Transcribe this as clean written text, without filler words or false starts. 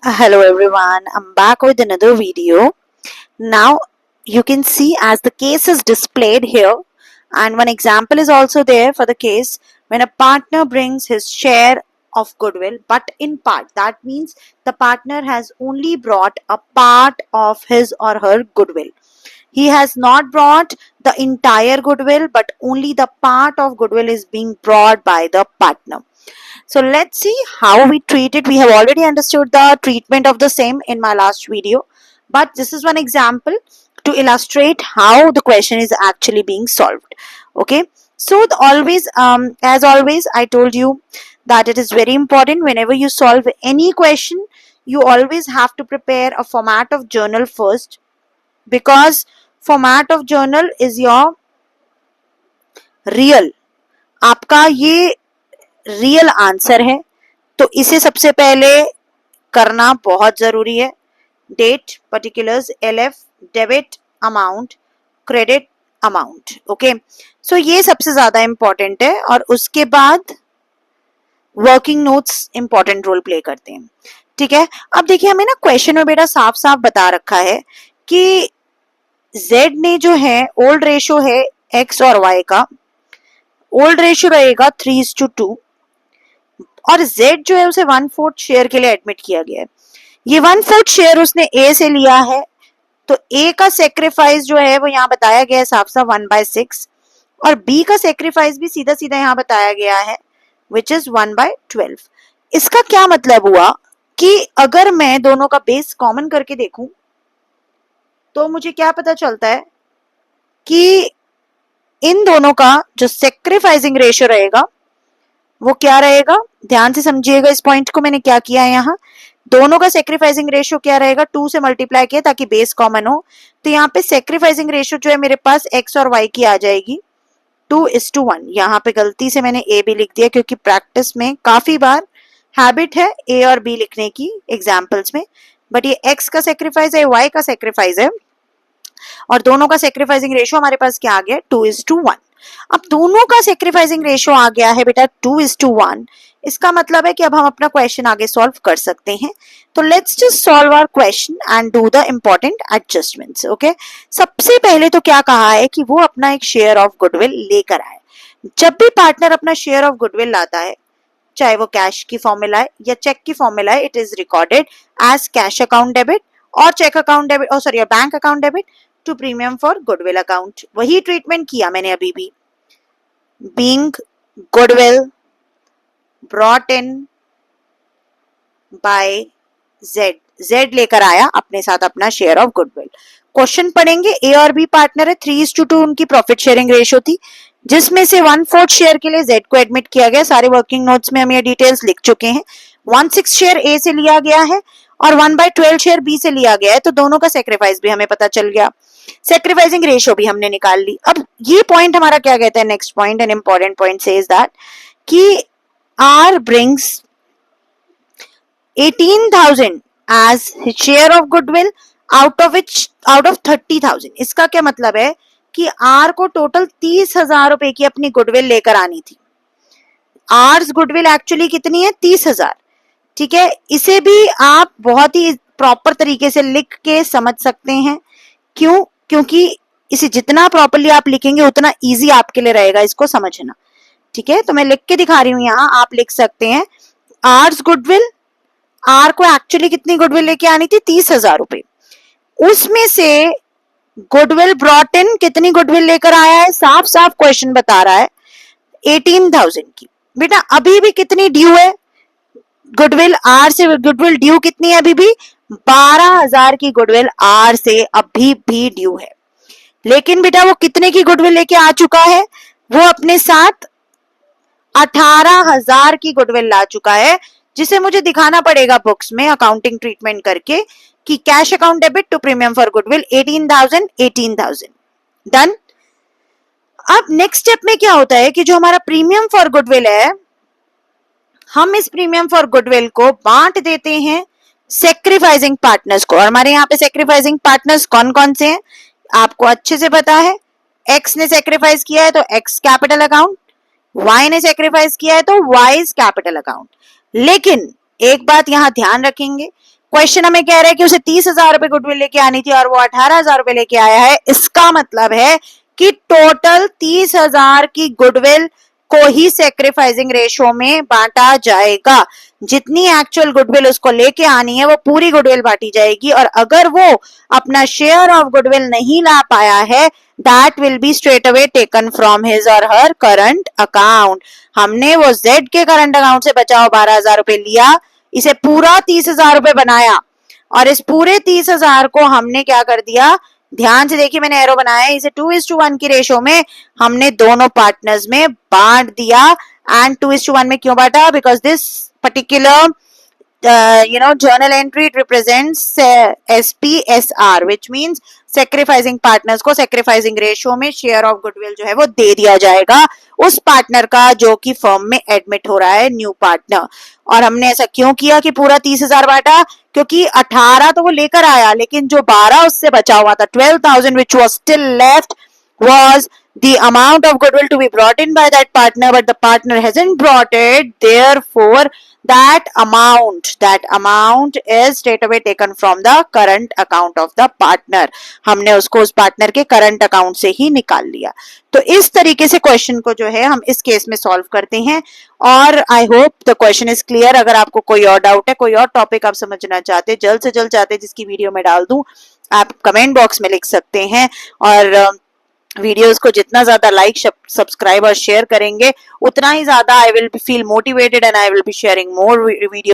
Hello everyone, I'm back with another video. Now you can see as the case is displayed here, and one example is also there for the case when a partner brings his share of goodwill but in part. That means the partner has only brought a part of his or her goodwill. He has not brought the entire goodwill, but only the part of goodwill is being brought by the partner. So let's see how we treat it. We have already understood the treatment of the same in my last video, but this is one example to illustrate how the question is actually being solved. Okay, so as always, I told you that it is very important whenever you solve any question, you always have to prepare a format of journal first, because format of journal is your real, आपका ये real answer है, तो इसे सबसे पहले करना बहुत जरूरी है. Date, particulars, LF, debit amount, credit amount. Okay, so ये सबसे ज्यादा इंपॉर्टेंट है और उसके बाद working notes important role play करते हैं. ठीक है, अब देखिए हमें ना क्वेश्चन में बेटा साफ साफ बता रखा है कि z ने जो है ओल्ड रेशियो है x और y का, ओल्ड रेशियो रहेगा 3:2 और z जो है उसे 1/4 शेयर के लिए एडमिट किया गया है. ये 1/4 शेयर उसने a से लिया है, तो a का सेक्रीफाइस जो है वो यहाँ बताया गया है साफ साफ 1/6 और b का सेक्रीफाइस भी सीधा सीधा यहाँ बताया गया है विच इज 1/12. इसका क्या मतलब हुआ कि अगर मैं दोनों का बेस कॉमन करके देखूं तो मुझे क्या पता चलता है कि इन दोनों का जो सेक्रीफाइसिंग रेशियो रहेगा वो क्या रहेगा. ध्यान से समझिएगा इस पॉइंट को, मैंने क्या किया है यहाँ. दोनों का सेक्रीफाइसिंग रेशियो क्या रहेगा, 2 से मल्टीप्लाई किया ताकि बेस कॉमन हो. तो यहाँ पे सेक्रीफाइसिंग रेशियो जो है मेरे पास x और y की आ जाएगी 2:1. यहाँ पे गलती से मैंने a भी लिख दिया क्योंकि प्रैक्टिस में काफी बार हैबिट है a और b लिखने की एग्जाम्पल्स में, बट ये x का सेक्रीफाइस है, y का सेक्रीफाइस है और दोनों का सेक्रीफाइसिंग रेशियो हमारे पास क्या आ गया 2:1. अब दोनों का सेक्रीफाइसिंग रेशियो आ गया है बेटा 2:1. इसका मतलब है कि अब हम अपना क्वेश्चन आगे सॉल्व कर सकते हैं. तो let's just solve our question and do the important adjustments. Okay, सबसे पहले तो क्या कहा है कि वो अपना एक शेयर ऑफ गुडविल लेकर आए. जब भी पार्टनर अपना शेयर ऑफ गुडविल लाता है, चाहे वो कैश की फॉर्मूला है या चेक की फॉर्मूला है, it is recorded as cash account debit और चेक अकाउंट डेबिट और sorry bank account debit to premium for goodwill account. वही ट्रीटमेंट किया मैंने अभी भी. Being goodwill brought in by Z, Z लेकर आया अपने साथ अपना शेयर ऑफ गुडविल. क्वेश्चन पढ़ेंगे, ए और बी पार्टनर है, 3:2 उनकी प्रॉफिट शेयरिंग रेशियो थी जिसमें से 1/4 शेयर के लिए जेड को एडमिट किया गया. सारे वर्किंग नोट्स में हम ये डिटेल्स लिख चुके हैं. 1/6 शेयर ए से लिया गया है और 1/12 शेयर बी से लिया गया है, तो दोनों का सेक्रीफाइस भी हमें पता चल गया. सेक्रीफाइसिंग रेशियो भी हमने निकाल ली. अब ये पॉइंट हमारा क्या कहता है, next point an important point says that कि are brings 18,000 as his share of goodwill out of 30,000. इसका क्या मतलब है कि आर को टोटल 30,000 रुपए की अपनी गुडविल लेकर आनी थी. आर्स गुडविल एक्चुअली कितनी है, 30,000. ठीक है, इसे भी आप बहुत ही प्रॉपर तरीके से लिख के समझ सकते हैं. क्यों, क्योंकि इसे जितना प्रॉपरली आप लिखेंगे उतना इजी आपके लिए रहेगा इसको समझना. ठीक है, तो मैं लिख के दिखा रही हूं यहाँ, आप लिख सकते हैं आर्स गुडविल. आर को एक्चुअली कितनी गुडविल लेके आनी थी, 30,000 रुपए. उसमें से गुडविल ब्रॉट इन कितनी गुडविल लेकर आया है, साफ साफ क्वेश्चन बता रहा है 18,000 की. बेटा अभी भी कितनी ड्यू है गुडविल, आर से गुडविल ड्यू कितनी है, अभी भी 12,000 की गुडविल आर से अभी भी ड्यू है. लेकिन बेटा वो कितने की गुडविल लेके आ चुका है, वो अपने साथ 18,000 की गुडविल ला चुका है, जिसे मुझे दिखाना पड़ेगा बुक्स में अकाउंटिंग ट्रीटमेंट करके कि cash account debit to premium for goodwill 18,000. Done. अब नेक्स्ट स्टेप में क्या होता है कि जो हमारा प्रीमियम फॉर गुडविल है, हम इस प्रीमियम फॉर गुडविल को बांट देते हैं सेक्रीफाइसिंग पार्टनर्स को. और हमारे यहाँ पे सेक्रीफाइसिंग पार्टनर्स कौन कौन से हैं आपको अच्छे से पता है. एक्स ने सेक्रीफाइस किया है तो एक्स कैपिटल अकाउंट, वाई ने सेक्रीफाइस किया है तो वाई कैपिटल अकाउंट. लेकिन एक बात यहां ध्यान रखेंगे क्वेश्चन हमें कह रहा है कि उसे 30,000 रुपए गुडविल लेके आनी थी और वो 18,000 रुपए लेके आया है। इसका मतलब है कि टोटल 30,000 की गुडविल को ही सेक्रीफाइसिंग रेशियो में बांटा जाएगा। जितनी एक्चुअल गुडविल उसको लेके आनी है वो पूरी गुडविल बांटी जाएगी, और अगर वो अपना शेयर ऑफ गुडविल नहीं ला पाया है, that will be straight away taken from his और हर करंट अकाउंट। हमने वो जेड के करंट अकाउंट से बचा हुआ 12,000 रुपए लिया, इसे पूरा 30,000 रुपए बनाया, और इस पूरे 30,000 को हमने क्या कर दिया, ध्यान से देखिए मैंने एरो बनाया है, इसे 2:1 की रेशो में हमने दोनों पार्टनर्स में बांट दिया। एंड 2:1 में क्यों बांटा? Because this particular journal entry it represents SPSR, which means sacrificing partners को sacrificing ratio में share of goodwill जो है वो दे दिया जाएगा उस पार्टनर का जो कि फर्म में एडमिट हो रहा है, न्यू पार्टनर। और हमने ऐसा क्यों किया कि पूरा 30,000 बांटा? क्योंकि 18 तो वो लेकर आया, लेकिन जो 12 उससे बचा हुआ था, 12,000 which was still left was the amount of goodwill to be brought in by that partner, but the partner hasn't brought it, therefore that amount is straight away taken from the current account of the partner। हमने उसको उस partner के current account से ही निकाल लिया। तो इस तरीके से क्वेश्चन को जो है हम इस केस में सॉल्व करते हैं, और I hope the question is clear. अगर आपको कोई और डाउट है, कोई और टॉपिक आप समझना चाहते, जल्द से जल्द चाहते जिसकी वीडियो में डाल दूं, आप कमेंट बॉक्स में लिख सकते हैं। और वीडियोस को जितना ज्यादा लाइक, सब्सक्राइब और शेयर करेंगे, उतना ही ज्यादा I will feel motivated and I will be sharing more video.